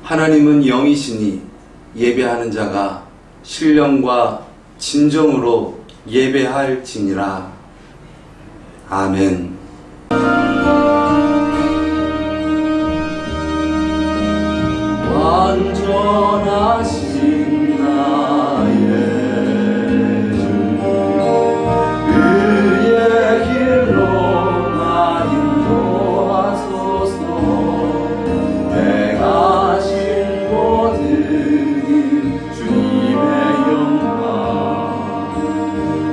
하나님은 영이시니 예배하는 자가 신령과 진정으로 예배할지니라. 아멘. 완전하신 나의 주, 의의 길로 나 인도하소서. 내가 신 모든 일 주님의 영광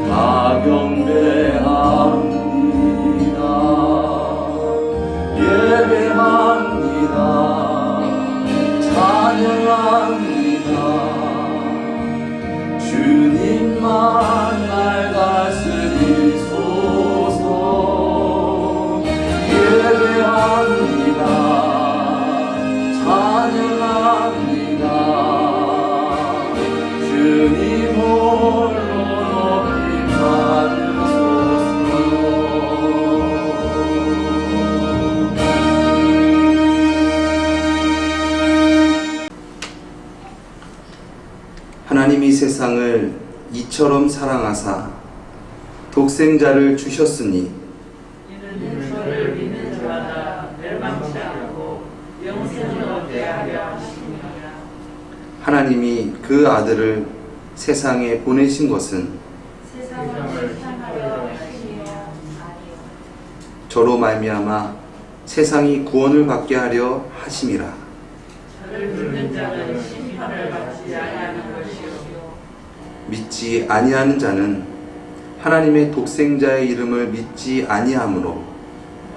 다 경배합니다. 예배합니다. 찬양합니다. 주님만 날 다스리소서. 예배합니다. 찬양합니다. 주님 홀로 높임 받으소서. 하나님이 세상을 이처럼 사랑하사 독생자를 주셨으니 이는 저를 믿는 자마다 멸망치 않고 영생을 얻게 하려 하심이라. 하나님이 그 아들을 세상에 보내신 것은 세상을 사랑하려 하심이라. 저로 말미암아 세상이 구원을 받게 하려 하심이라. 저를 믿는 자는 심판을 받지 아니하는 것이요 믿지 아니하는 자는 하나님의 독생자의 이름을 믿지 아니하므로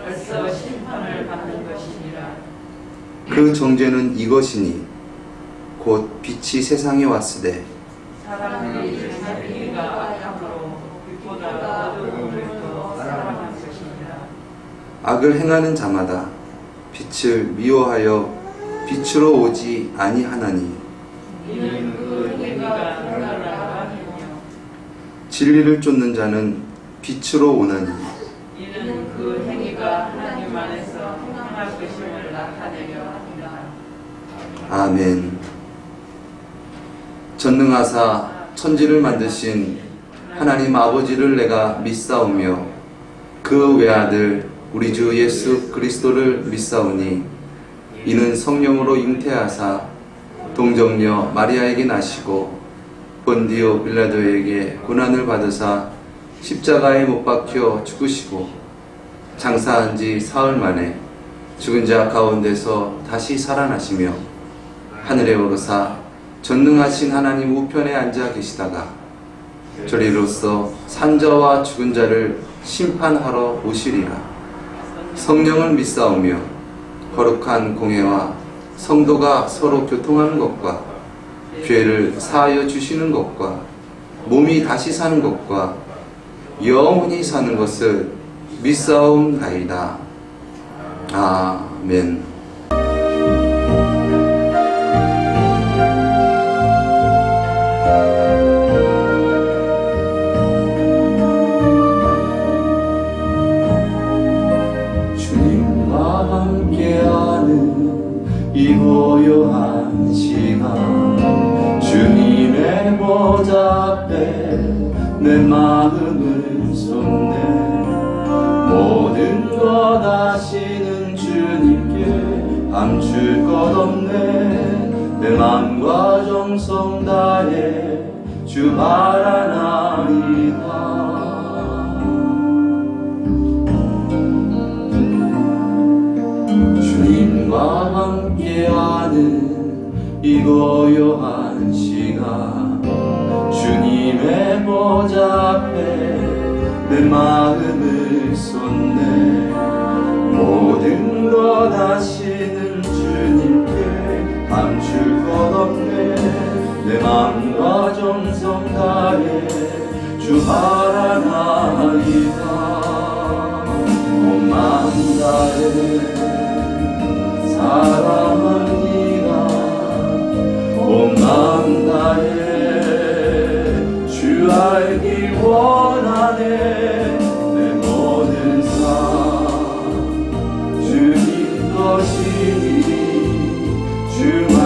벌써 심판을 받는 것이니라. 그 정죄는 이것이니 곧 빛이 세상에 왔으되 사람들이 자기가 악함으로 빛보다 어두움을 더 사랑한 것이니라. 악을 행하는 자마다 빛을 미워하여 빛으로 오지 아니하나니 이는 그 행위가 하나라 하느뇨. 진리를 쫓는 자는 빛으로 오나니 이는 그 행위가 하나님 안에서 행할 것임을 나타내려 합니다. 아멘. 전능하사 천지를 만드신 하나님 아버지를 내가 믿사오며 그 외아들 우리 주 예수 그리스도를 믿사오니 이는 성령으로 잉태하사 동정녀 마리아에게 나시고 본디오 빌라도에게 고난을 받으사 십자가에 못 박혀 죽으시고 장사한 지 사흘 만에 죽은 자 가운데서 다시 살아나시며 하늘에 오르사 전능하신 하나님 우편에 앉아 계시다가 저리로서 산자와 죽은 자를 심판하러 오시리라. 성령을 믿사오며 거룩한 공회와 성도가 서로 교통하는 것과 죄를 사하여 주시는 것과 몸이 다시 사는 것과 영원히 사는 것을 믿사옵나이다. 아멘. 주님과 함께하는 이 고요한 시간, 주님의 보좌 앞에 내 마음을 쏟네. 모든 것 아시는 주님께 감출 것 없네. 내 맘과 정성 다해 주 바라나이다. 주님과 함께하는 이 고요한 시간, 주님의 보좌 앞에 내 마음을 쏟네. 모든 것 아시는 주님께 감출 것 없네. 내 맘과 정성 다해 주 바라나이다. 온 마음 다해 사랑합니다. 온 마음 다해 주 알기 원하네. 내 모든 삶 주님 것이니 주만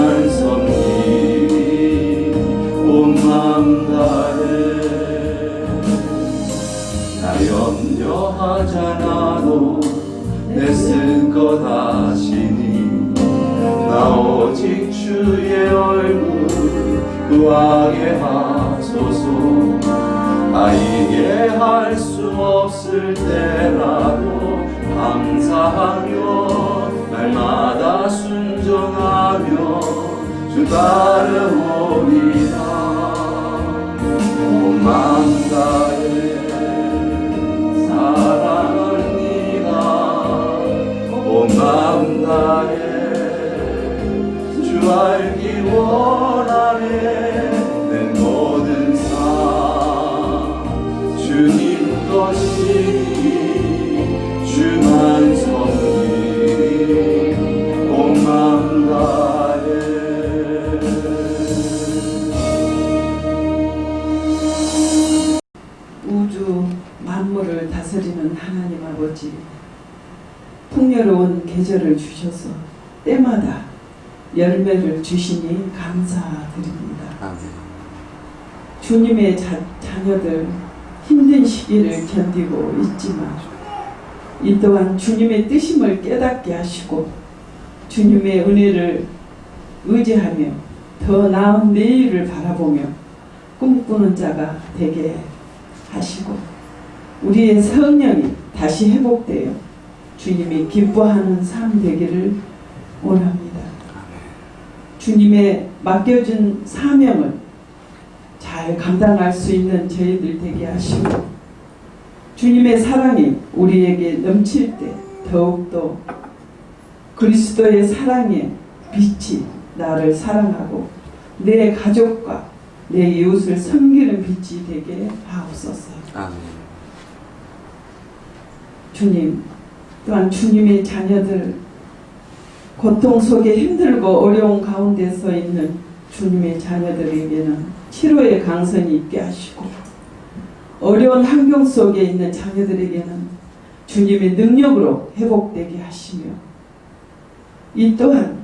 나 염려하잖아도 애쓴 것 아시니 나 오직 주의 얼굴 구하게 하소서. 이게 할 수 없을 때라도 감사하며 날마다 순종하며 주 따르오리라. 온 마음 다해 사랑합니다. 온 마음 다해 주 알기 원하네. 내 모든 삶 주님 것이니 주만 섬기리. 온 마음 다해. 우주 만물을 다스리는 하나님 아버지, 풍요로운 계절을 주셔서 때마다 열매를 주시니 감사드립니다. 아멘. 주님의 자녀들 힘든 시기를 견디고 있지만 이 또한 주님의 뜻임을 깨닫게 하시고 주님의 은혜를 의지하며 더 나은 내일을 바라보며 꿈꾸는 자가 되게 하시고 우리의 성령이 다시 회복되어 주님이 기뻐하는 삶 되기를 원합니다. 주님의 맡겨준 사명을 잘 감당할 수 있는 저희들 되게 하시고 주님의 사랑이 우리에게 넘칠 때 더욱더 그리스도의 사랑의 빛이 나를 사랑하고 내 가족과 내 이웃을 섬기는 빛이 되게 하옵소서. 아멘. 주님, 또한 주님의 자녀들 고통 속에 힘들고 어려운 가운데서 있는 주님의 자녀들에게는 치료의 강선이 있게 하시고 어려운 환경 속에 있는 자녀들에게는 주님의 능력으로 회복되게 하시며 이 또한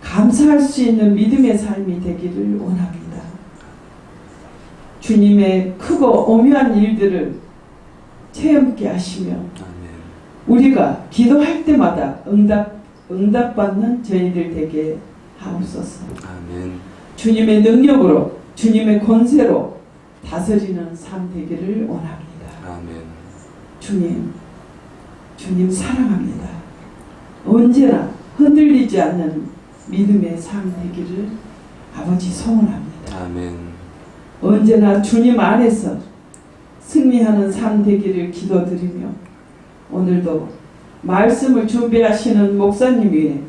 감사할 수 있는 믿음의 삶이 되기를 원합니다. 주님의 크고 오묘한 일들을 체험케 하시며 우리가 기도할 때마다 응답받는 저희들 되게 하옵소서. 아멘. 주님의 능력으로 주님의 권세로 다스리는 삶 되기를 원합니다. 아멘. 주님 사랑합니다. 언제나 흔들리지 않는 믿음의 삶 되기를 아버지 소원합니다. 아멘. 언제나 주님 안에서 승리하는 삶 되기를 기도드리며 오늘도 말씀을 준비하시는 목사님 위에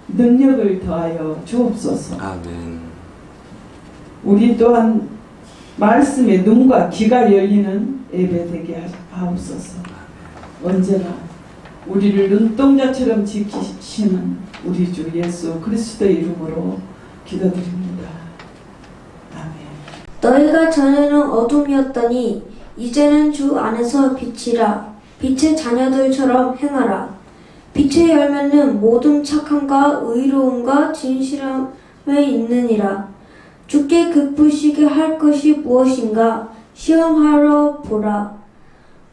능력을 더하여 주옵소서. 아멘. 우리 또한 말씀의 눈과 귀가 열리는 예배 되게 하옵소서. 언제나 우리를 눈동자처럼 지키시는 우리 주 예수 그리스도의 이름으로 기도드립니다. 아멘. 너희가 전에는 어둠이었더니 이제는 주 안에서 빛이라. 빛의 자녀들처럼 행하라. 빛의 열매는 모든 착함과 의로움과 진실함에 있느니라. 주께 기쁘시게 할 것이 무엇인가 시험하러 보라.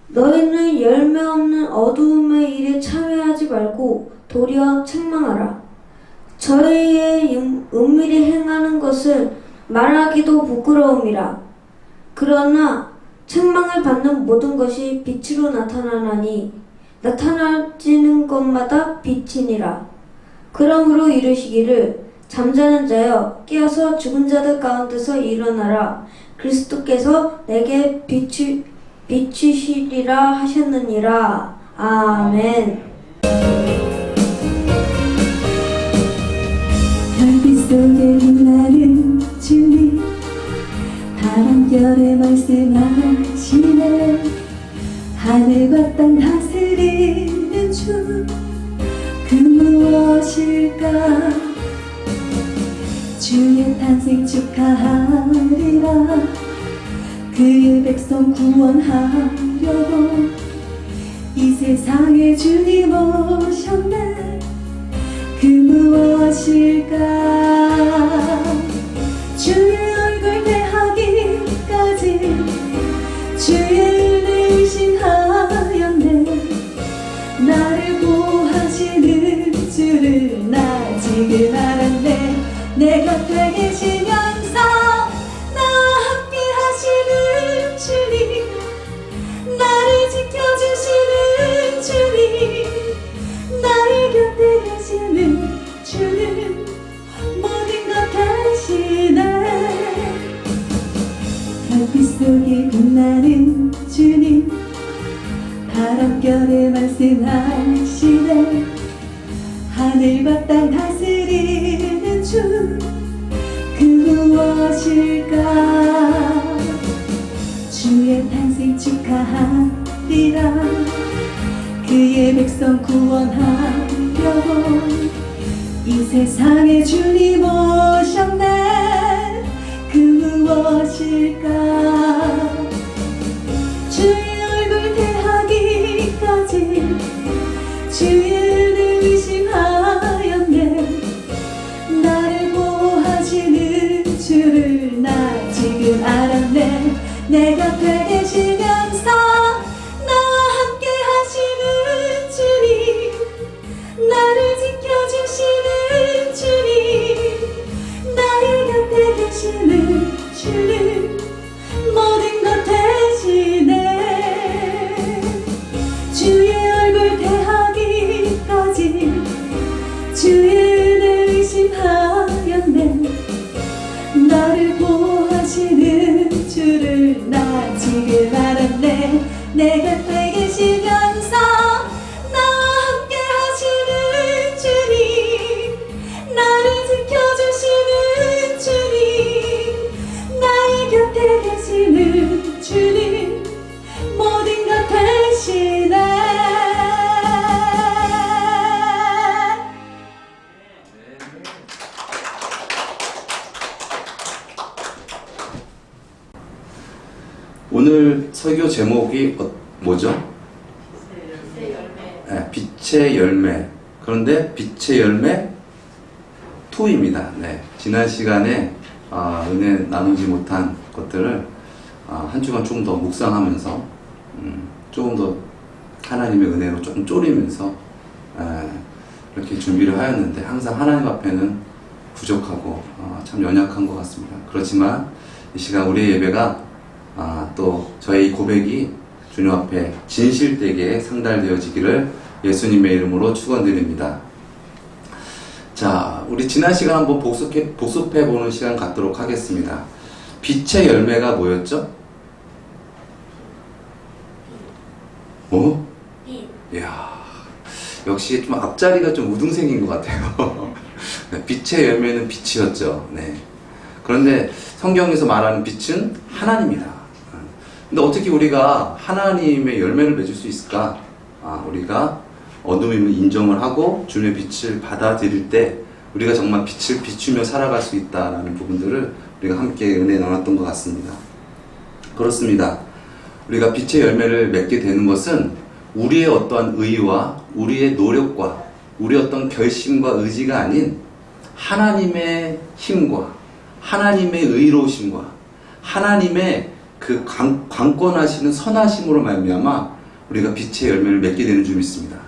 너희는 열매 없는 어두움의 일에 참여하지 말고 도리어 책망하라. 저희의 은밀히 행하는 것을 말하기도 부끄러움이라. 그러나 책망을 받는 모든 것이 빛으로 나타나나니 나타나지는 것마다 빛이니라. 그러므로 이르시기를 잠자는 자여 깨어서 죽은 자들 가운데서 일어나라. 그리스도께서 내게 비추시리라 하셨느니라. 아멘. 별빛 속에 빛나는 주님 한결에 말씀하시네. 하늘과 땅 다스리는 주 그 무엇일까. 주의 탄생 축하하리라. 그의 백성 구원하려고 이 세상에 주님 오셨네. 그 무엇일까. 주의 얼굴 대하기까지 주의 은혜이신 곁에 계시면서 나와 함께 하시는 주님, 나를 지켜주시는 주님, 나의 곁에 계시는 주님, 모든 것 대신에 별빛 속에 빛나는 주님, 바람결에 말씀하시네. 하늘과 땅 다스리는 주, 그 무엇일까? 주의 탄생 축하하리라. 그의 백성 구원하려고 이 세상에 주님 오셨네. 그 무엇일까? 주의 얼굴 대하기까지 주의 은혜 의심하였네. 나를 보호하시는 주를 나 지금 알았네. 내 곁에 계시면서 나와 함께 하시는 주님, 나를 지켜주시는 주님, 나의 곁에 계시는 주님, 모든 것 대신에 주의 얼굴 대하기까지 주의 은혜 의심하였네. 나를 보호하시는 주를 나 지금 알았네. 내 곁에 계시면서 나와 함께 하시는 주님, 나를 지켜주시는 주님, 나의 곁에 계시는 주님, 모든 것 대신에 오늘 설교 제목이 뭐죠? 네, 빛의 열매. 그런데 빛의 열매 2입니다. 네, 지난 시간에 은혜 나누지 못한 것들을 한 주간 조금 더 묵상하면서 조금 더 하나님의 은혜로 조금 졸이면서 이렇게 준비를 하였는데, 항상 하나님 앞에는 부족하고 참 연약한 것 같습니다. 그렇지만 이 시간 우리의 예배가 또 저의 고백이 주님 앞에 진실되게 상달되어지기를 예수님의 이름으로 축원드립니다. 자, 우리 지난 시간 한번 복습해보는 시간 갖도록 하겠습니다. 빛의 열매가 뭐였죠? 뭐? 이야, 역시 좀 앞자리가 좀 우등생인 것 같아요. 빛의 열매는 빛이었죠. 네. 그런데 성경에서 말하는 빛은 하나님이다. 근데 어떻게 우리가 하나님의 열매를 맺을 수 있을까? 우리가 어둠임을 인정을 하고 주님의 빛을 받아들일 때 우리가 정말 빛을 비추며 살아갈 수 있다는 부분들을 우리가 함께 은혜 나눴던 것 같습니다. 그렇습니다. 우리가 빛의 열매를 맺게 되는 것은 우리의 어떠한 의와 우리의 노력과 우리의 어떤 결심과 의지가 아닌 하나님의 힘과 하나님의 의로우심과 하나님의 그 강권하시는 선하심으로 말미암아 우리가 빛의 열매를 맺게 되는 줄 믿습니다.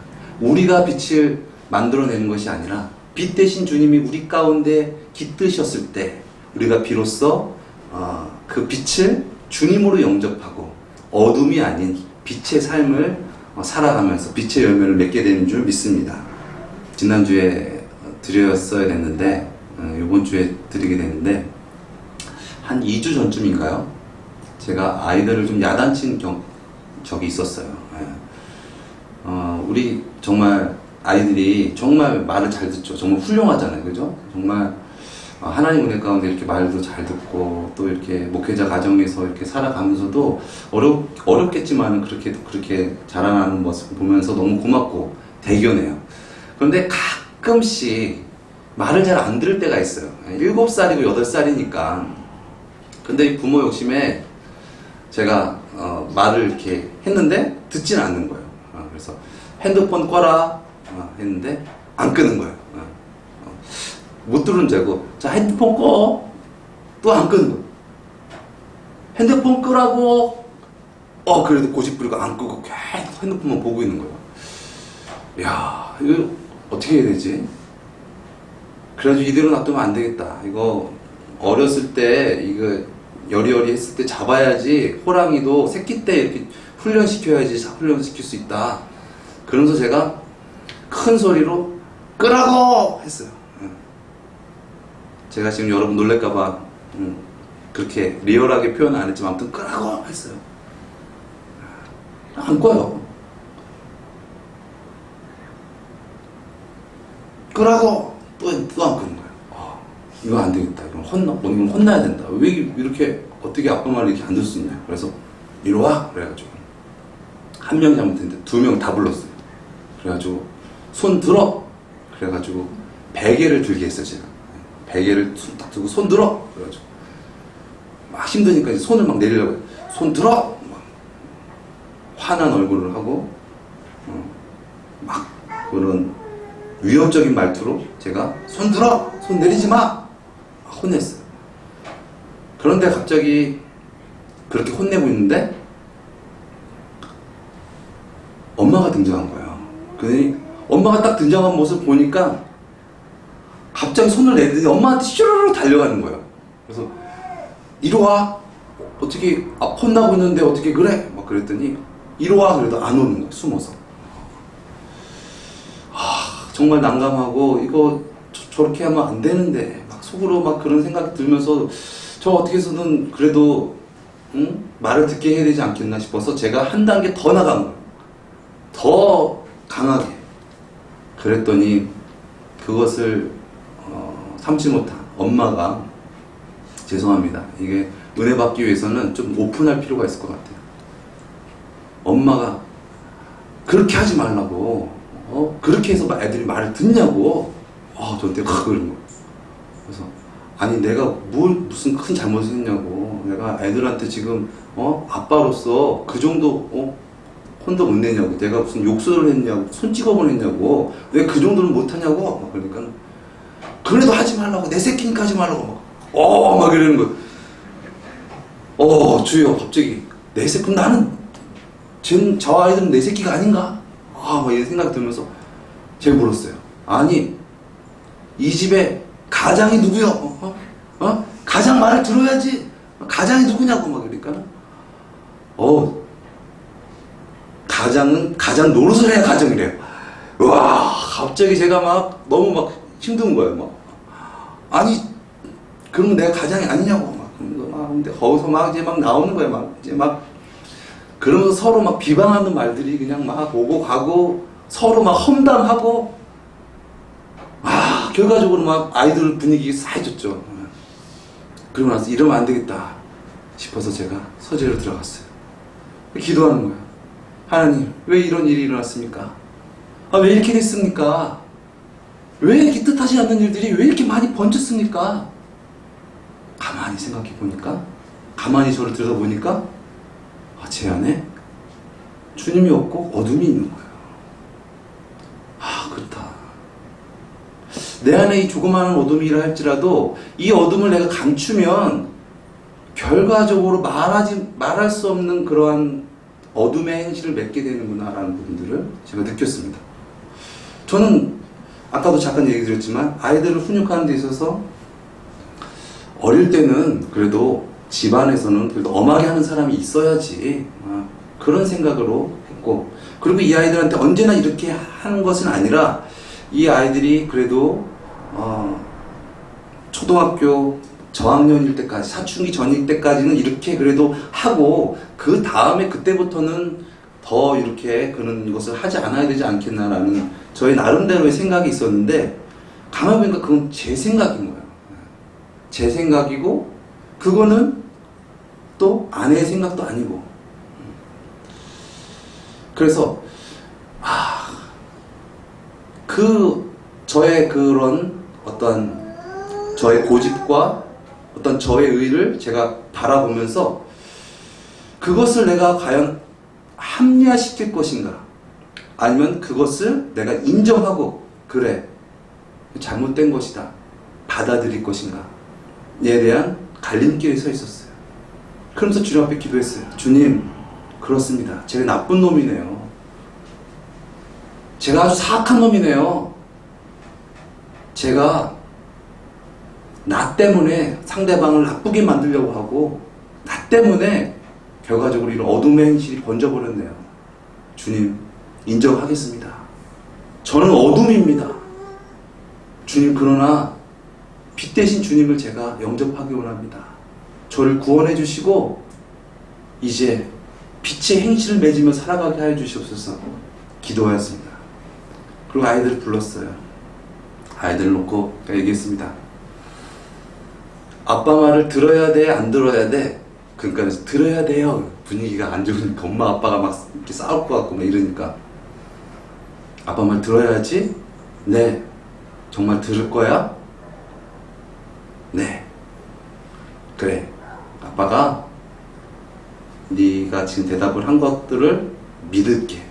우리가 빛을 만들어내는 것이 아니라 빛 대신 주님이 우리 가운데 깃드셨을 때 우리가 비로소 그 빛을 주님으로 영접하고 어둠이 아닌 빛의 삶을 살아가면서 빛의 열매를 맺게 되는 줄 믿습니다. 지난주에 드렸어야 됐는데 이번 주에 드리게 되는데, 한 2주 전쯤인가요? 제가 아이들을 좀 야단친 적이 있었어요. 우리 정말 아이들이 정말 말을 잘 듣죠. 정말 훌륭하잖아요. 그죠? 정말 하나님 은혜 가운데 이렇게 말도 잘 듣고 또 이렇게 목회자 가정에서 이렇게 살아가면서도 어렵겠지만 그렇게 자라나는 모습 보면서 너무 고맙고 대견해요. 그런데 가끔씩 말을 잘 안 들을 때가 있어요. 7살이고 8살이니까. 근데 이 부모 욕심에 제가 말을 이렇게 했는데 듣진 않는 거예요. 그래서 핸드폰 꺼라 했는데 안 끄는 거예요. 못 들은 죄고, 자 핸드폰 꺼, 또 안 끄는 거예요. 핸드폰 끄라고. 그래도 고집 부리고 안 끄고 계속 핸드폰만 보고 있는 거예요. 야, 이거 어떻게 해야 되지? 그래가지고 이대로 놔두면 안 되겠다. 이거 어렸을 때 이거 여리여리 했을 때 잡아야지 호랑이도 새끼 때 이렇게 훈련시켜야지 훈련시킬 수 있다. 그러면서 제가 큰 소리로 끄라고 했어요. 제가 지금 여러분 놀랄까봐 그렇게 리얼하게 표현 안 했지만 아무튼 끄라고 했어요. 안 꺼요. 끄라고 또 안 끄는 거예요. 이거 안 되겠다. 이건 혼나야 된다. 왜 이렇게 어떻게 아빠 말을 이렇게 안 들을 수 있냐. 그래서 이리 와. 그래가지고 한 명 잘못했는데 두 명 다 불렀어요. 그래가지고 손 들어. 그래가지고 베개를 들게 했어요. 제가 베개를 딱 들고 손 들어. 그래가지고 막 힘드니까 이제 손을 막 내리려고 해요. 손 들어. 막 화난 얼굴을 하고 막 그런 위협적인 말투로 제가 손 들어! 손 내리지 마! 혼냈어요. 그런데 갑자기 그렇게 혼내고 있는데 엄마가 등장한 거예요. 그러니 엄마가 딱 등장한 모습을 보니까 갑자기 손을 내더니 엄마한테 슈르르 달려가는 거예요. 그래서 이리 와! 어떻게 혼나고 있는데 어떻게 그래? 막 그랬더니 이리 와! 그래도 안 오는 거예요. 숨어서. 정말 난감하고 이거 저렇게 하면 안 되는데 막 속으로 막 그런 생각이 들면서 저 어떻게 해서든 그래도 말을 듣게 해야 되지 않겠나 싶어서 제가 한 단계 더 나간 거예요. 더 강하게. 그랬더니 그것을 참지 못한 엄마가 죄송합니다. 이게 은혜 받기 위해서는 좀 오픈할 필요가 있을 것 같아요. 엄마가 그렇게 하지 말라고 그렇게 해서 애들이 말을 듣냐고 저한테 그런 거예요. 그래서 아니 내가 무슨 큰 잘못을 했냐고. 내가 애들한테 지금 아빠로서 그 정도 혼도 못 내냐고. 내가 무슨 욕설을 했냐고. 손 찍어보냈냐고. 왜 그 정도는 못하냐고. 막 그러니까 그래도 하지 말라고. 내 새끼니까 하지 말라고. 막 이러는 거예요. 주여 갑자기 내 새끼. 그럼 나는 저 아이들은 내 새끼가 아닌가? 막 이런 생각이 들면서 제가 물었어요. 아니 이 집에 가장이 누구요? 가장 말을 들어야지. 가장이 누구냐고 막 그러니까 가장은 가장 노릇을 해야 가정이래요. 와 갑자기 제가 막 너무 막 힘든 거예요. 막 아니 그러면 내가 가장이 아니냐고 막 근데 거기서 막 이제 막 나오는 거예요. 막 이제 막 그러면서 서로 막 비방하는 말들이 그냥 막 오고 가고 서로 막 험담하고 결과적으로 막 아이들 분위기 싸해졌죠. 그러고 나서 이러면 안 되겠다 싶어서 제가 서재로 들어갔어요. 기도하는 거예요. 하나님 왜 이런 일이 일어났습니까? 왜 이렇게 됐습니까? 왜 이렇게 뜻하지 않는 일들이 왜 이렇게 많이 번졌습니까? 가만히 생각해 보니까 가만히 저를 들여다보니까 제 안에 주님이 없고 어둠이 있는 거예요. 그렇다. 내 안에 이 조그마한 어둠이라 할지라도 이 어둠을 내가 감추면 결과적으로 말할 수 없는 그러한 어둠의 행실을 맺게 되는구나 라는 부분들을 제가 느꼈습니다. 저는 아까도 잠깐 얘기 드렸지만 아이들을 훈육하는 데 있어서 어릴 때는 그래도 집안에서는 그래도 엄하게 하는 사람이 있어야지 그런 생각으로 했고, 그리고 이 아이들한테 언제나 이렇게 하는 것은 아니라 이 아이들이 그래도 초등학교 저학년일 때까지, 사춘기 전일 때까지는 이렇게 그래도 하고 그 다음에 그때부터는 더 이렇게 그런 것을 하지 않아야 되지 않겠나라는 저의 나름대로의 생각이 있었는데, 가만히 보니까 그건 제 생각인 거예요. 제 생각이고 그거는 또 아내의 생각도 아니고. 그래서 저의 그런 어떤 저의 고집과 어떤 저의 의를 제가 바라보면서 그것을 내가 과연 합리화시킬 것인가, 아니면 그것을 내가 인정하고 그래 잘못된 것이다 받아들일 것인가 에 대한 갈림길에 서 있었어요. 그러면서 주님 앞에 기도했어요. 주님, 그렇습니다. 제가 나쁜 놈이네요. 제가 아주 사악한 놈이네요. 제가 나 때문에 상대방을 나쁘게 만들려고 하고 나 때문에 결과적으로 이런 어둠의 행실이 번져버렸네요. 주님, 인정하겠습니다. 저는 어둠입니다. 주님, 그러나 빛 대신 주님을 제가 영접하기 원합니다. 저를 구원해 주시고 이제 빛의 행실을 맺으며 살아가게 하여 주시옵소서 기도하였습니다. 그리고 아이들을 불렀어요. 아이들을 놓고 얘기했습니다. 아빠 말을 들어야 돼, 안 들어야 돼? 그러니까 들어야 돼요. 분위기가 안 좋으니까 엄마 아빠가 막 이렇게 싸울 것 같고 막 이러니까 아빠 말 들어야지? 네. 정말 들을 거야? 네. 그래. 아빠가 네가 지금 대답을 한 것들을 믿을게.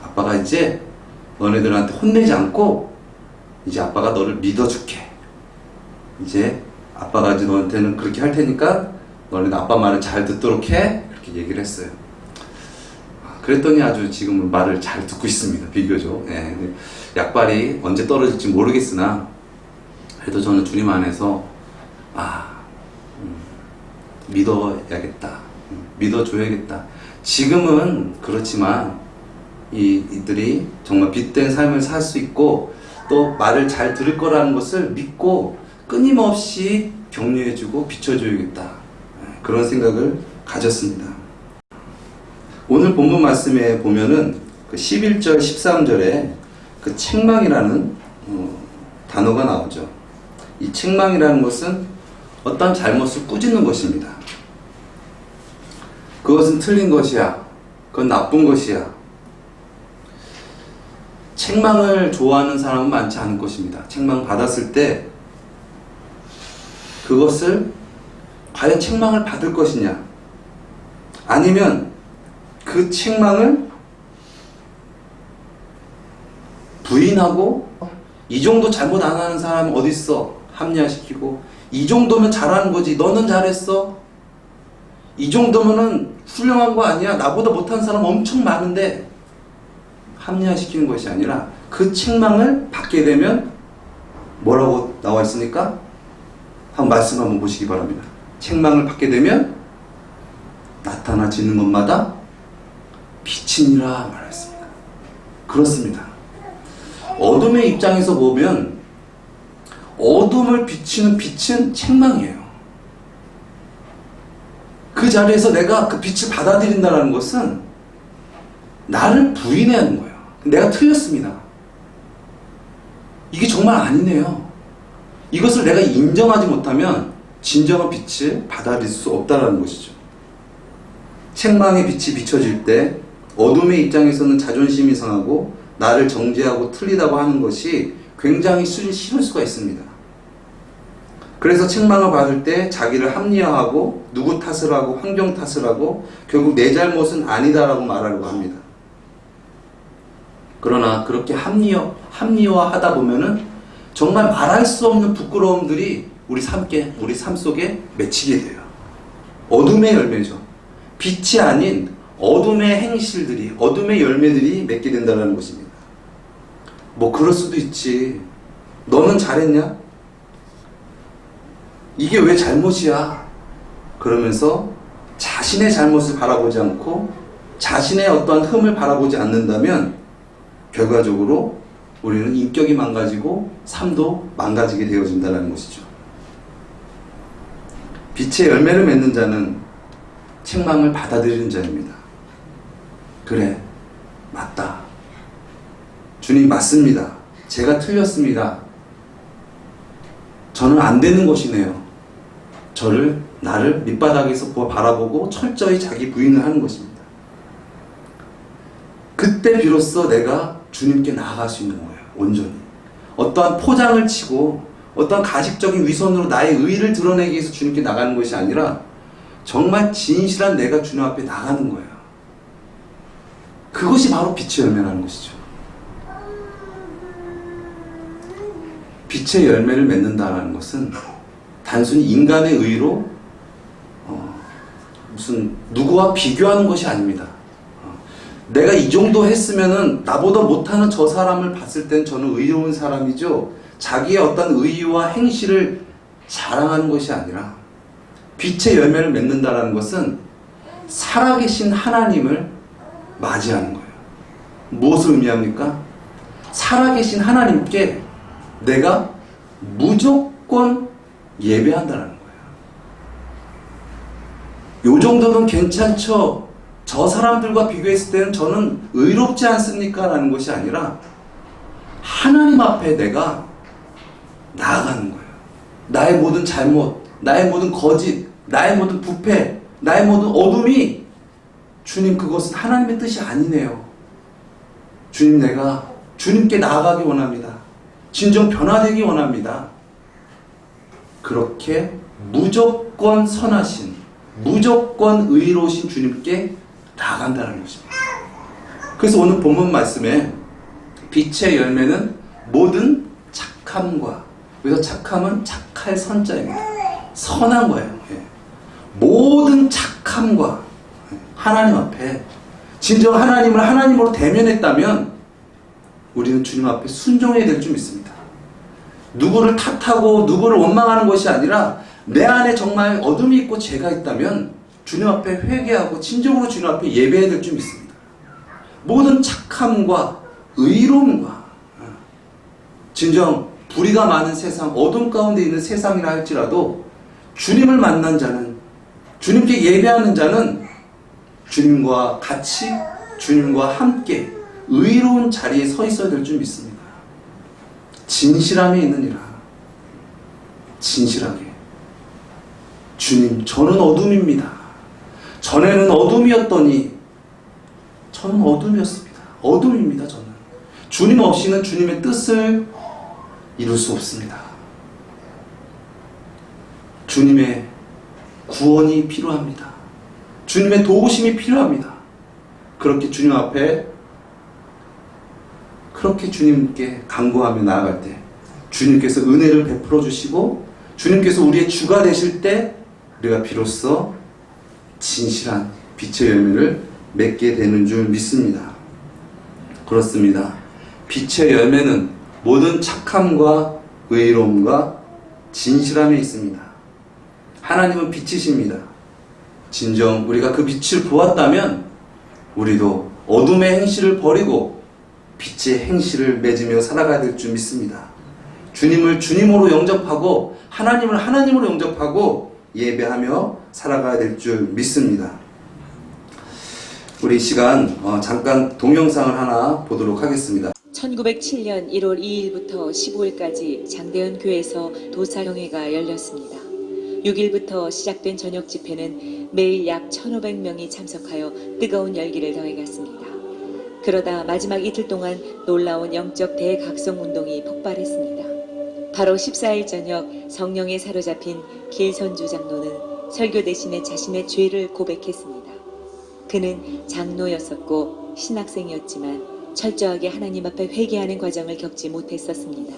아빠가 이제 너네들한테 혼내지 않고 이제 아빠가 너를 믿어줄게. 이제 아빠가 이제 너한테는 그렇게 할 테니까 너네는 아빠 말을 잘 듣도록 해. 그렇게 얘기를 했어요. 그랬더니 아주 지금은 말을 잘 듣고 있습니다. 비교적. 예. 약발이 언제 떨어질지 모르겠으나 그래도 저는 주님 안에서 믿어야겠다. 믿어줘야겠다. 지금은 그렇지만 이들이 정말 빛된 삶을 살 수 있고 또 말을 잘 들을 거라는 것을 믿고 끊임없이 격려해주고 비춰줘야겠다. 그런 생각을 가졌습니다. 오늘 본문 말씀에 보면은 그 11절, 13절에 그 책망이라는 단어가 나오죠. 이 책망이라는 것은 어떤 잘못을 꾸짖는 것입니다. 그것은 틀린 것이야. 그건 나쁜 것이야. 책망을 좋아하는 사람은 많지 않을 것입니다. 책망 받았을 때 그것을 과연 책망을 받을 것이냐, 아니면 그 책망을 부인하고 이 정도 잘못 안 하는 사람 어딨어 합리화시키고 이 정도면 잘하는 거지 너는 잘했어 이 정도면은 훌륭한 거 아니야 나보다 못하는 사람 엄청 많은데 합리화시키는 것이 아니라 그 책망을 받게 되면 뭐라고 나와 있으니까 한번 말씀 한번 보시기 바랍니다. 책망을 받게 되면 나타나지는 것마다 빛이니라 말했습니다. 그렇습니다. 어둠의 입장에서 보면 어둠을 비추는 빛은 책망이에요. 그 자리에서 내가 그 빛을 받아들인다는 것은 나를 부인해야 하는 거예요. 내가 틀렸습니다. 이게 정말 아니네요. 이것을 내가 인정하지 못하면 진정한 빛을 받아들일 수 없다는 것이죠. 책망의 빛이 비춰질 때 어둠의 입장에서는 자존심이 상하고 나를 정죄하고 틀리다고 하는 것이 굉장히 싫을 수가 있습니다. 그래서 책망을 받을 때 자기를 합리화하고 누구 탓을 하고 환경 탓을 하고 결국 내 잘못은 아니다라고 말하려고 합니다. 그러나 그렇게 합리화하다 보면은 정말 말할 수 없는 부끄러움들이 우리 삶 속에 맺히게 돼요. 어둠의 열매죠. 빛이 아닌 어둠의 행실들이, 어둠의 열매들이 맺게 된다는 것입니다. 뭐 그럴 수도 있지. 너는 잘했냐? 이게 왜 잘못이야? 그러면서 자신의 잘못을 바라보지 않고 자신의 어떠한 흠을 바라보지 않는다면 결과적으로 우리는 인격이 망가지고 삶도 망가지게 되어진다는 것이죠. 빛의 열매를 맺는 자는 책망을 받아들이는 자입니다. 그래, 맞다. 주님 맞습니다. 제가 틀렸습니다. 저는 안 되는 것이네요. 나를 밑바닥에서 바라보고 철저히 자기 부인을 하는 것입니다. 그때 비로소 내가 주님께 나아갈 수 있는 거예요. 온전히. 어떠한 포장을 치고 어떠한 가식적인 위선으로 나의 의의를 드러내기 위해서 주님께 나가는 것이 아니라 정말 진실한 내가 주님 앞에 나가는 거예요. 그것이 바로 빛의 열매라는 것이죠. 빛의 열매를 맺는다는 것은 단순히 인간의 의로 무슨 누구와 비교하는 것이 아닙니다. 내가 이 정도 했으면은 나보다 못하는 저 사람을 봤을 땐 저는 의로운 사람이죠. 자기의 어떤 의의와 행실을 자랑하는 것이 아니라 빛의 열매를 맺는다는 것은 살아계신 하나님을 맞이하는 거예요. 무엇을 의미합니까? 살아계신 하나님께 내가 무조건 예배한다는 거예요. 요 정도는 괜찮죠. 저 사람들과 비교했을 때는 저는 의롭지 않습니까? 라는 것이 아니라 하나님 앞에 내가 나아가는 거예요. 나의 모든 잘못, 나의 모든 거짓, 나의 모든 부패, 나의 모든 어둠이 주님, 그것은 하나님의 뜻이 아니네요. 주님, 내가 주님께 나아가기 원합니다. 진정 변화되기 원합니다. 그렇게 무조건 선하신, 무조건 의로우신 주님께 나아간다는 것입니다. 그래서 오늘 본문 말씀에 빛의 열매는 모든 착함과, 그래서 착함은 착할 선자입니다. 선한 거예요. 모든 착함과 하나님 앞에 진정 하나님을 하나님으로 대면했다면 우리는 주님 앞에 순종해야 될 줄 믿습니다. 누구를 탓하고 누구를 원망하는 것이 아니라 내 안에 정말 어둠이 있고 죄가 있다면 주님 앞에 회개하고 진정으로 주님 앞에 예배해야 될 줄 믿습니다. 모든 착함과 의로움과 진정 불의가 많은 세상, 어둠 가운데 있는 세상이라 할지라도 주님을 만난 자는, 주님께 예배하는 자는 주님과 같이, 주님과 함께 의로운 자리에 서 있어야 될 줄 믿습니다. 진실함이 있느니라. 진실하게. 주님, 저는 어둠입니다. 전에는 어둠이었더니 저는 어둠이었습니다. 어둠입니다. 저는. 주님 없이는 주님의 뜻을 이룰 수 없습니다. 주님의 구원이 필요합니다. 주님의 도우심이 필요합니다. 그렇게 주님 앞에, 그렇게 주님께 간구하며 나아갈 때 주님께서 은혜를 베풀어 주시고 주님께서 우리의 주가 되실 때 우리가 비로소 진실한 빛의 열매를 맺게 되는 줄 믿습니다. 그렇습니다. 빛의 열매는 모든 착함과 의로움과 진실함에 있습니다. 하나님은 빛이십니다. 진정 우리가 그 빛을 보았다면 우리도 어둠의 행실을 버리고 빛의 행실을 맺으며 살아가야 될 줄 믿습니다. 주님을 주님으로 영접하고 하나님을 하나님으로 영접하고 예배하며 살아가야 될 줄 믿습니다. 우리 이 시간 잠깐 동영상을 하나 보도록 하겠습니다. 1907년 1월 2일부터 15일까지 장대현 교회에서 도사경회가 열렸습니다. 6일부터 시작된 저녁 집회는 매일 약 1,500명이 참석하여 뜨거운 열기를 더해갔습니다. 그러다 마지막 이틀 동안 놀라운 영적 대각성 운동이 폭발했습니다. 바로 14일 저녁 성령에 사로잡힌 길선주 장로는 설교 대신에 자신의 죄를 고백했습니다. 그는 장로였었고 신학생이었지만 철저하게 하나님 앞에 회개하는 과정을 겪지 못했었습니다.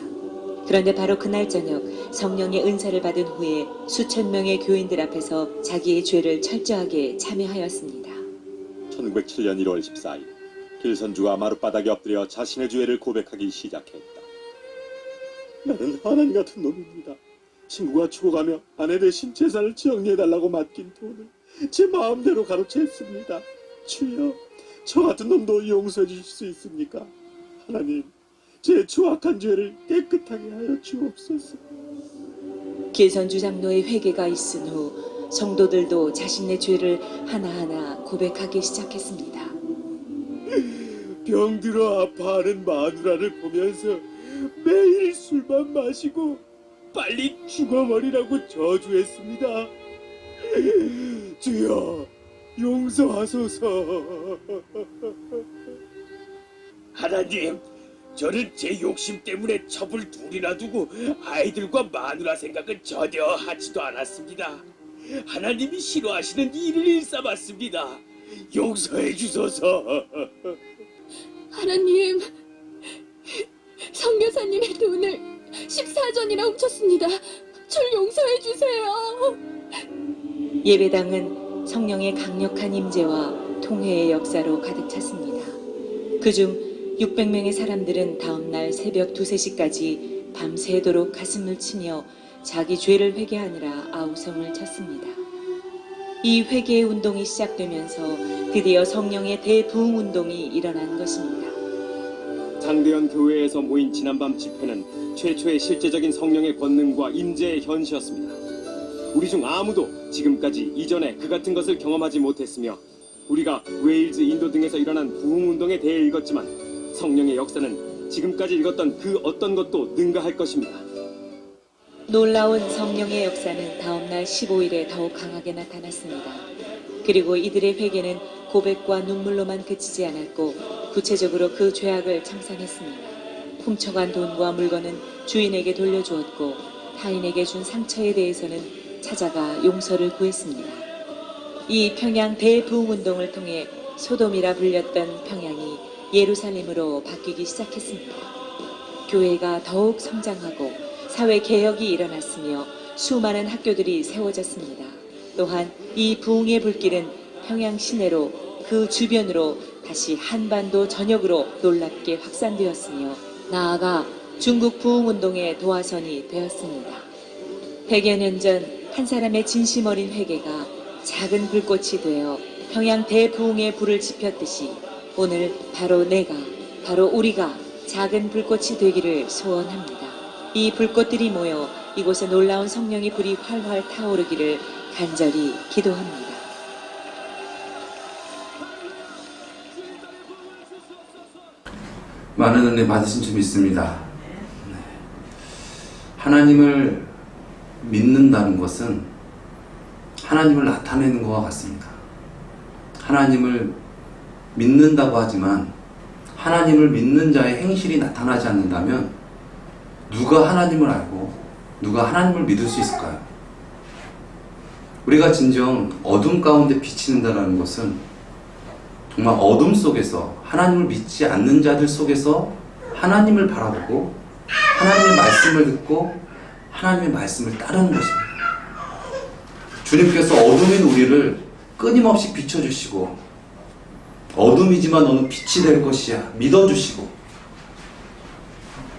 그런데 바로 그날 저녁 성령의 은사를 받은 후에 수천 명의 교인들 앞에서 자기의 죄를 철저하게 참여하였습니다. 1907년 1월 14일 길선주가 마룻바닥에 엎드려 자신의 죄를 고백하기 시작했다. 나는 하나님 같은 놈입니다. 친구가 죽어가며 아내 대신 재산을 정리해달라고 맡긴 돈을 제 마음대로 가로챘습니다. 주여, 저 같은 놈도 용서해 주실 수 있습니까? 하나님, 제 추악한 죄를 깨끗하게 하여 주옵소서. 길선주 장로의 회개가 있은 후 성도들도 자신의 죄를 하나하나 고백하기 시작했습니다. 병들어 아파하는 마누라를 보면서 매일 술만 마시고 빨리 죽어버리라고 저주했습니다. 주여, 용서하소서. 하나님, 저는 제 욕심 때문에 첩을 둘이나 두고 아이들과 마누라 생각은 전혀 하지도 않았습니다. 하나님이 싫어하시는 일을 일삼았습니다. 용서해 주소서. 하나님, 성교사님의 돈을 14전이나 훔쳤습니다. 절 용서해 주세요. 예배당은 성령의 강력한 임재와 통회의 역사로 가득 찼습니다. 그중 600명의 사람들은 다음날 새벽 2, 3시까지 밤새도록 가슴을 치며 자기 죄를 회개하느라 아우성을 쳤습니다. 이 회개의 운동이 시작되면서 드디어 성령의 대부흥 운동이 일어난 것입니다. 장대현 교회에서 모인 지난밤 집회는 최초의 실제적인 성령의 권능과 임재의 현시였습니다. 우리 중 아무도 지금까지 이전에 그 같은 것을 경험하지 못했으며 우리가 웨일즈, 인도 등에서 일어난 부흥운동에 대해 읽었지만 성령의 역사는 지금까지 읽었던 그 어떤 것도 능가할 것입니다. 놀라운 성령의 역사는 다음날 15일에 더욱 강하게 나타났습니다. 그리고 이들의 회개는 고백과 눈물로만 그치지 않았고 구체적으로 그 죄악을 청산했습니다. 훔쳐간 돈과 물건은 주인에게 돌려주었고 타인에게 준 상처에 대해서는 찾아가 용서를 구했습니다. 이 평양 대부흥운동을 통해 소돔이라 불렸던 평양이 예루살렘으로 바뀌기 시작했습니다. 교회가 더욱 성장하고 사회 개혁이 일어났으며 수많은 학교들이 세워졌습니다. 또한 이 부흥의 불길은 평양 시내로 그 주변으로 다시 한반도 전역으로 놀랍게 확산되었으며 나아가 중국 부흥운동의 도화선이 되었습니다. 100여 년 전 한 사람의 진심 어린 회개가 작은 불꽃이 되어 평양 대부흥의 불을 지폈듯이 오늘 바로 우리가 작은 불꽃이 되기를 소원합니다. 이 불꽃들이 모여 이곳에 놀라운 성령의 불이 활활 타오르기를 간절히 기도합니다. 많은 은혜 받으신 줄 믿습니다. 하나님을 믿는다는 것은 하나님을 나타내는 것과 같습니다. 하나님을 믿는다고 하지만 하나님을 믿는 자의 행실이 나타나지 않는다면 누가 하나님을 알고 누가 하나님을 믿을 수 있을까요? 우리가 진정 어둠 가운데 비치는다는 것은 정말 어둠 속에서 하나님을 믿지 않는 자들 속에서 하나님을 바라보고 하나님의 말씀을 듣고 하나님의 말씀을 따르는 것입니다. 주님께서 어둠인 우리를 끊임없이 비춰주시고 어둠이지만 너는 빛이 될 것이야 믿어주시고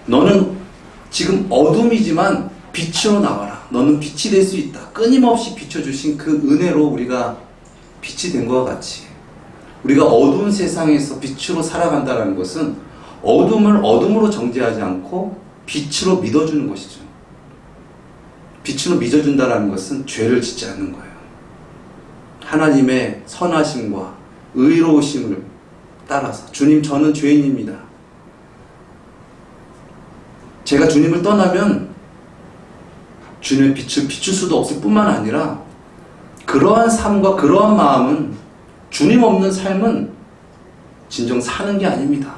너는 지금 어둠이지만 빛으로 나와라. 너는 빛이 될 수 있다. 끊임없이 비춰주신 그 은혜로 우리가 빛이 된 것과 같이 우리가 어두운 세상에서 빛으로 살아간다는 것은 어둠을 어둠으로 정죄하지 않고 빛으로 믿어주는 것이죠. 빛으로 믿어준다는 것은 죄를 짓지 않는 거예요. 하나님의 선하심과 의로우심을 따라서 주님 저는 죄인입니다. 제가 주님을 떠나면 주님의 빛을 비출 수도 없을 뿐만 아니라 그러한 삶과 그러한 마음은 주님 없는 삶은 진정 사는 게 아닙니다.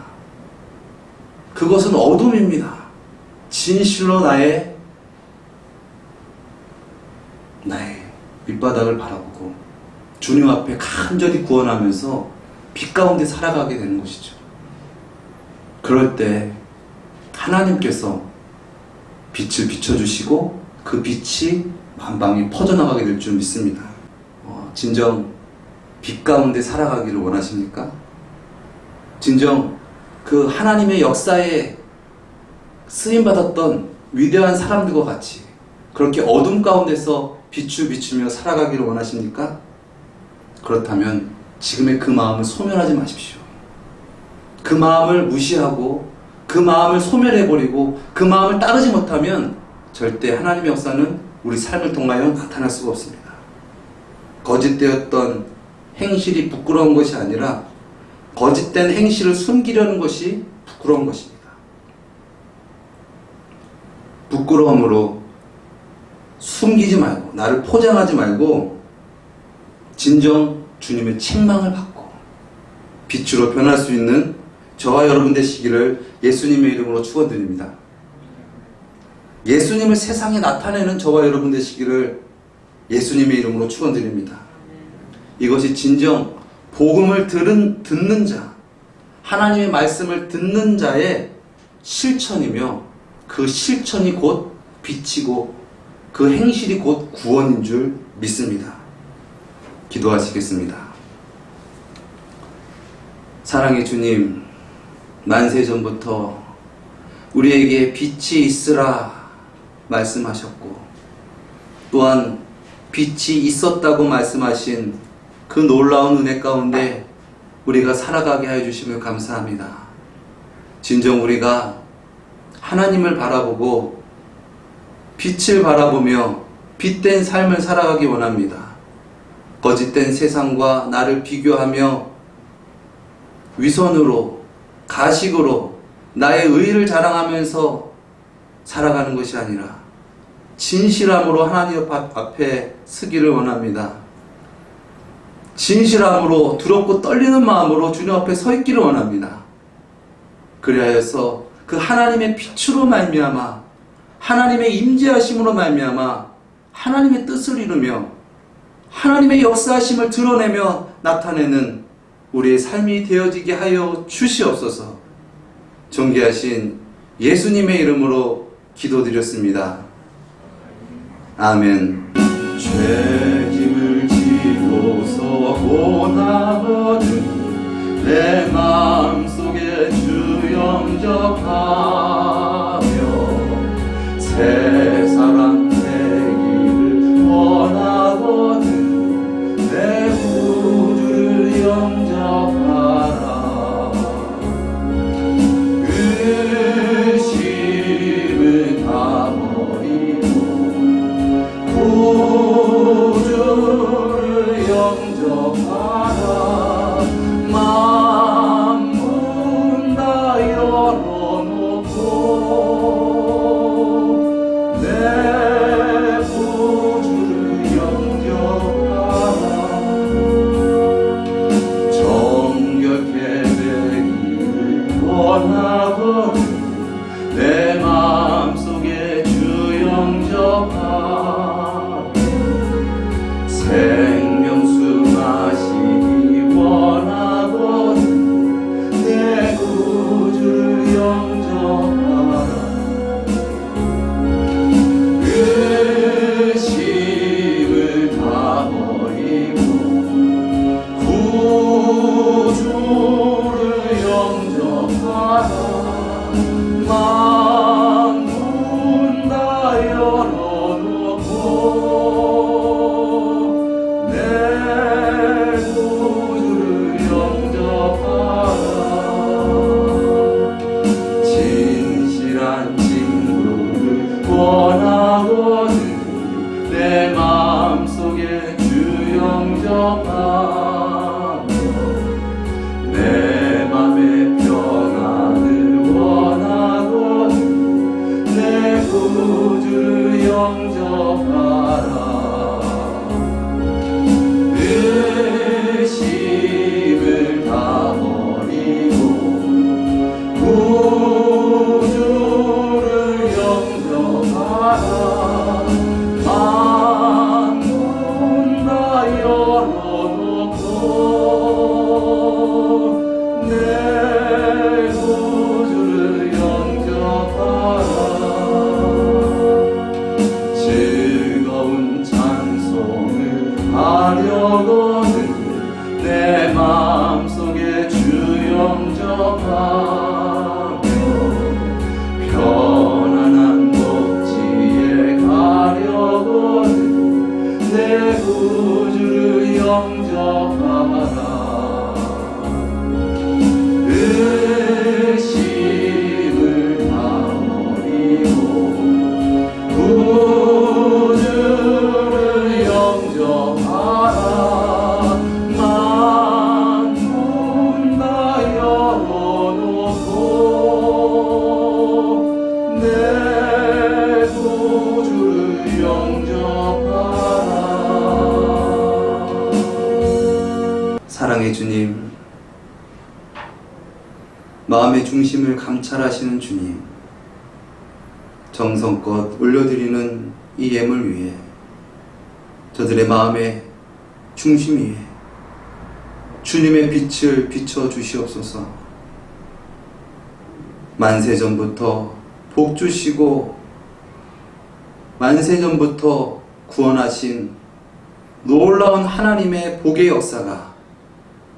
그것은 어둠입니다. 진실로 나의 밑바닥을 바라보고 주님 앞에 간절히 구원하면서 빛 가운데 살아가게 되는 것이죠. 그럴 때 하나님께서 빛을 비춰주시고 그 빛이 만방에 퍼져나가게 될 줄 믿습니다. 진정 빛 가운데 살아가기를 원하십니까? 진정 그 하나님의 역사에 쓰임받았던 위대한 사람들과 같이 그렇게 어둠 가운데서 빛을 비추며 살아가기를 원하십니까? 그렇다면 지금의 그 마음을 소멸하지 마십시오. 그 마음을 무시하고 그 마음을 소멸해버리고 그 마음을 따르지 못하면 절대 하나님의 역사는 우리 삶을 통하여 나타날 수가 없습니다. 거짓되었던 행실이 부끄러운 것이 아니라 거짓된 행실을 숨기려는 것이 부끄러운 것입니다. 부끄러움으로 숨기지 말고 나를 포장하지 말고 진정 주님의 책망을 받고 빛으로 변할 수 있는 저와 여러분 되시기를 예수님의 이름으로 축원드립니다. 예수님을 세상에 나타내는 저와 여러분 되시기를 예수님의 이름으로 축원드립니다. 이것이 진정 복음을 듣는 자, 하나님의 말씀을 듣는 자의 실천이며 그 실천이 곧 빛이고 그 행실이 곧 구원인 줄 믿습니다. 기도하시겠습니다. 사랑의 주님, 만세 전부터 우리에게 빛이 있으라 말씀하셨고, 또한 빛이 있었다고 말씀하신 그 놀라운 은혜 가운데 우리가 살아가게 해주심을 감사합니다. 진정 우리가 하나님을 바라보고 빛을 바라보며 빛된 삶을 살아가기 원합니다. 거짓된 세상과 나를 비교하며 위선으로, 가식으로 나의 의의를 자랑하면서 살아가는 것이 아니라 진실함으로 하나님 앞에 서기를 원합니다. 진실함으로 두렵고 떨리는 마음으로 주님 앞에 서 있기를 원합니다. 그리하여서 그 하나님의 빛으로 말미암아, 하나님의 임재하심으로 말미암아 하나님의 뜻을 이루며 하나님의 역사하심을 드러내며 나타내는 우리의 삶이 되어지게 하여 주시옵소서. 존귀하신 예수님의 이름으로 기도드렸습니다. 아멘. 죄짐을 지고서 고나거든 내 마음속에 주 영접하며 새 사랑 되기를 원하거든 내 구주를 영접하라. 의심을 다 버리고 구주를 영접하라. 만문 다 열어놓고 내 구주를 영접하라. 정결케 되기를 원하거든 내 마음속에 주 영접하라. 생명수 마시기 원하거든 내 구주를 영접하라. 의심을 다 버리고 구주를 영접하라. 만문 다 열어놓고 내 구주를 영접하라. 진실한 친구를 원하거든 내 마음속에 주 영접하며 내 맘의 평안을 원하거든 내 구주를 영접하라. 의심을 다 버리고 구주를 영접하라. 만문 다 열어놓고 내 구주를 영접하라. 즐거운 찬송을 하려거든 내 마음속에 주 영접하며 편안한 복지에 가려거든 내 구주를 영접하라. 의심을 다 버리고 구주를 영접하라. 만문 다 열어놓고 내 구주를 영접하라. 사랑의 주님, 마음의 중심을 감찰하시는 주님, 정성껏 올려드리는 이 예물 위에 저들의 마음의 중심 위에 주님의 빛을 비춰 주시옵소서. 만세전부터 복 주시고 만세전부터 구원하신 놀라운 하나님의 복의 역사가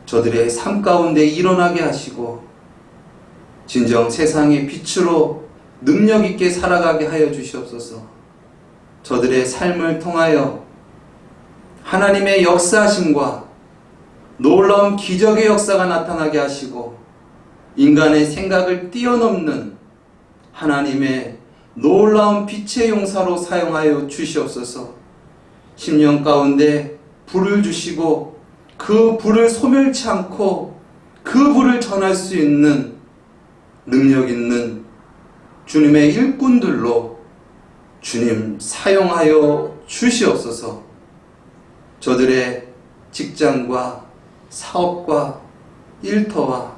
저들의 삶 가운데 일어나게 하시고 진정 세상의 빛으로 능력 있게 살아가게 하여 주시옵소서. 저들의 삶을 통하여 하나님의 역사하심과 놀라운 기적의 역사가 나타나게 하시고 인간의 생각을 뛰어넘는 하나님의 놀라운 빛의 용사로 사용하여 주시옵소서. 심령 가운데 불을 주시고 그 불을 소멸치 않고 그 불을 전할 수 있는 능력 있는 주님의 일꾼들로 주님 사용하여 주시옵소서. 저들의 직장과 사업과 일터와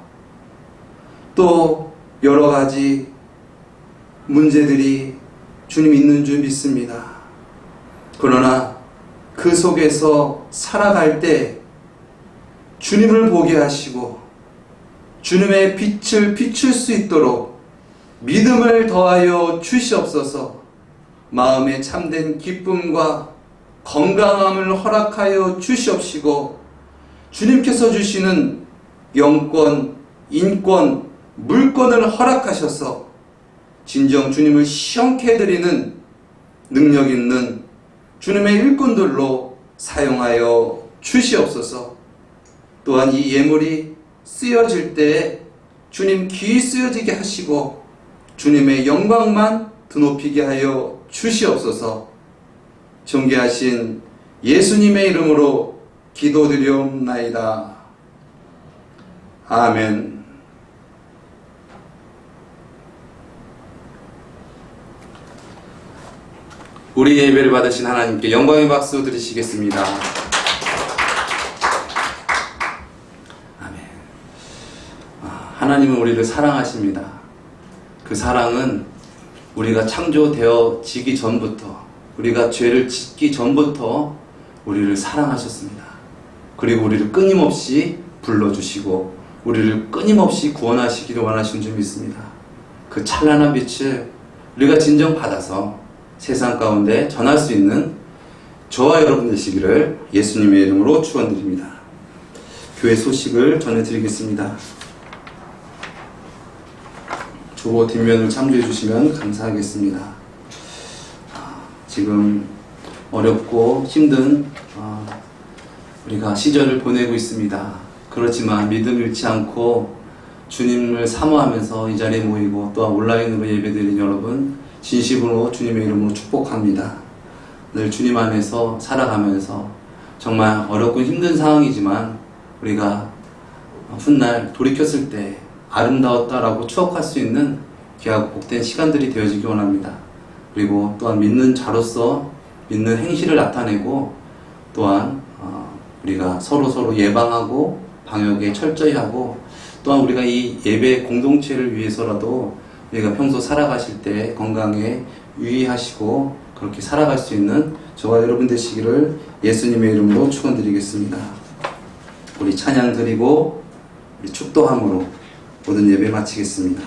또 여러 가지 문제들이 주님 있는 줄 믿습니다. 그러나 그 속에서 살아갈 때 주님을 보게 하시고 주님의 빛을 비출 수 있도록 믿음을 더하여 주시옵소서. 마음에 참된 기쁨과 건강함을 허락하여 주시옵시고 주님께서 주시는 영권, 인권, 물권을 허락하셔서 진정 주님을 시험케 해드리는 능력 있는 주님의 일꾼들로 사용하여 주시옵소서. 또한 이 예물이 쓰여질 때에 주님 귀히 쓰여지게 하시고 주님의 영광만 드높이게 하여 주시옵소서. 존귀하신 예수님의 이름으로 기도드리옵나이다. 아멘. 우리 예배를 받으신 하나님께 영광의 박수 드리시겠습니다. 아멘. 하나님은 우리를 사랑하십니다. 그 사랑은 우리가 창조되어지기 전부터, 우리가 죄를 짓기 전부터 우리를 사랑하셨습니다. 그리고 우리를 끊임없이 불러주시고 우리를 끊임없이 구원하시기를 원하시는 줄 믿습니다. 그 찬란한 빛을 우리가 진정 받아서 세상 가운데 전할 수 있는 저와 여러분 되시기를 예수님의 이름으로 축원드립니다. 교회 소식을 전해드리겠습니다. 주보 뒷면을 참조해 주시면 감사하겠습니다. 지금 어렵고 힘든 우리가 시절을 보내고 있습니다. 그렇지만 믿음 잃지 않고 주님을 사모하면서 이 자리에 모이고 또한 온라인으로 예배드린 여러분 진심으로 주님의 이름으로 축복합니다. 늘 주님 안에서 살아가면서 정말 어렵고 힘든 상황이지만 우리가 훗날 돌이켰을 때 아름다웠다라고 추억할 수 있는 귀하고 복된 시간들이 되어지기 원합니다. 그리고 또한 믿는 자로서 믿는 행실을 나타내고 또한 우리가 서로 예방하고 방역에 철저히 하고 또한 우리가 이 예배 공동체를 위해서라도 우리가 평소 살아가실 때 건강에 유의하시고 그렇게 살아갈 수 있는 저와 여러분 되시기를 예수님의 이름으로 축원드리겠습니다. 우리 찬양 드리고 우리 축도함으로 모든 예배 마치겠습니다.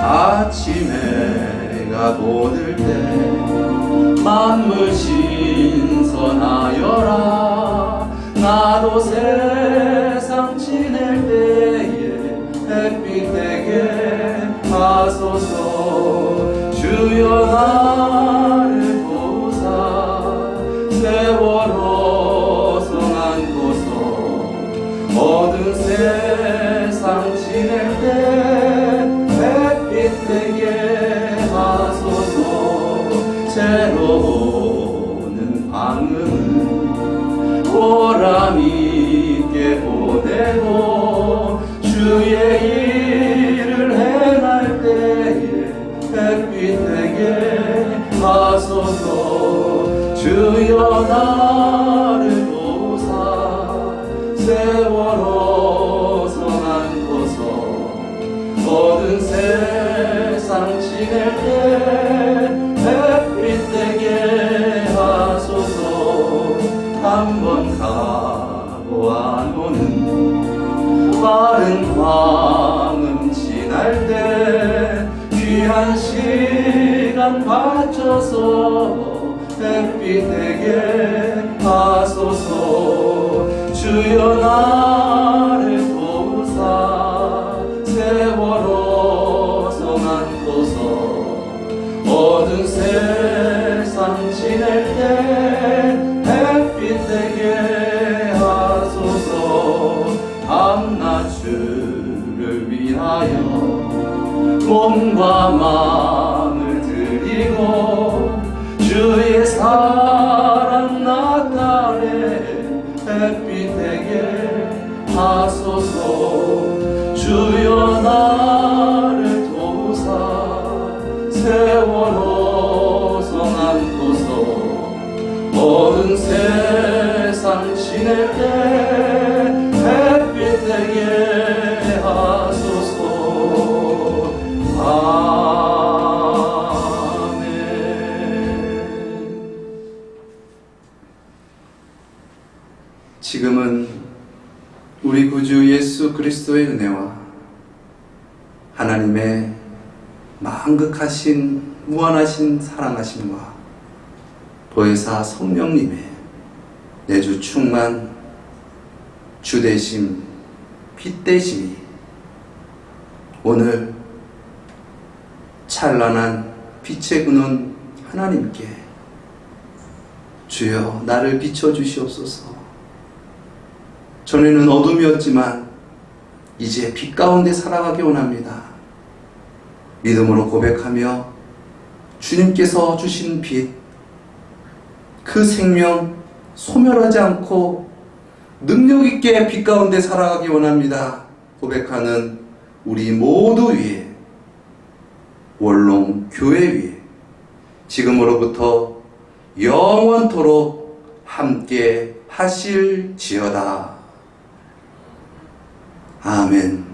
아침에 해가 돋을 때 만물 신선하여라. 나도 세상 지낼 때에 햇빛에게 하소서. 주여 나를 도우사 세월호 성안고서 어두운 세상 지낼 때 햇빛 되게 하소서. 새로운 방음은 보람 있게 보내고 주의 일을 행할 때에 햇빛 되게 하소서. 주여 나를 도우사 세월호 성안고서 어두운 세상 지낼 때 햇빛 되게 하소서. 한번 가고 안 오는 빠른 광음 지날 때 귀한 시간 바쳐서 햇빛 되게 하소서. 주여 나를 도우사 세월호 성안고서 어두운 세상 지낼 때 햇빛 되게 하소서. 밤낮 주를 위하여 몸과 마음을 드리고 주의 사랑 나타내 햇빛 되게 하소서. 주여 나를 도우사 세월호 성안고서 어두운 세상 지낼 때 햇빛 되게 하소서. 아멘. 지금은 우리 구주 예수 그리스도의 은혜와 하나님의 만극하신 무한하신 사랑하심과 보혜사 성령님의 내주 충만 주대심 빛대심이 오늘 찬란한 빛의 근원 하나님께 주여 나를 비춰주시옵소서. 전에는 어둠이었지만 이제 빛 가운데 살아가기 원합니다. 믿음으로 고백하며 주님께서 주신 빛, 그 생명 소멸하지 않고 능력 있게 빛 가운데 살아가기 원합니다. 고백하는 우리 모두 위에, 원롱 교회 위에 지금으로부터 영원토록 함께 하실지어다. 아멘.